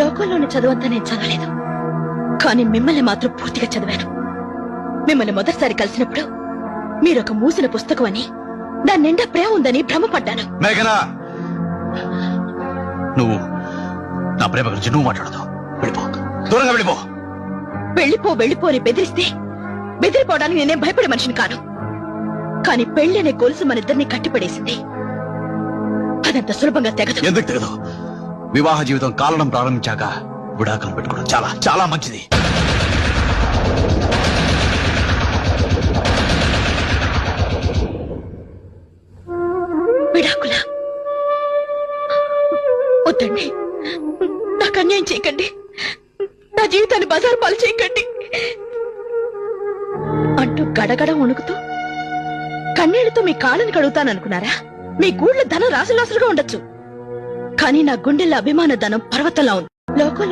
లోకంలోని చదువంతా నేను చదవలేదు, కానీ మిమ్మల్ని మాత్రం పూర్తిగా చదివాను. మిమ్మల్ని మొదటిసారి కలిసినప్పుడు మీరొక మూసిన పుస్తకం అని, దాని నిండా ప్రేమ ఉందని భ్రమపడ్డాను. మేఘనా, నువ్వు నా ప్రేమ గురించి నువ్వు మాట్లాడదు. వెళ్ళిపో, దూరంగా వెళ్ళిపో. వెళ్ళిపో అని బెదిరిస్తే బెదిరిపోవడానికి నేనేం భయపడే మనిషిని కాను. కానీ పెళ్లి అనే గొలుసు మన ఇద్దరిని కట్టిపడేసింది. అదంత సులభంగా తెగదు. ఎందుకు తెగదు? వివాహ జీవితం కాలడం ప్రారంభించాక విడాకులు పెట్టుకోవడం చాలా చాలా మంచిది. విడాకులా? వద్దండి, నాకు అన్యాయం చేయకండి, నా జీవితాన్ని బజారు పాలు చేయకండి అంటూ గడగడ వణుకుతూ కన్నీళ్లతో మీ కాళ్ళని కడుగుతాననుకున్నారా? మీ గూళ్ళ ధనం రాసులాసులుగా ఉండొచ్చు, కానీ నా గుండెల్లో అభిమాన ధనం పర్వతంలా ఉంది. లోకంలో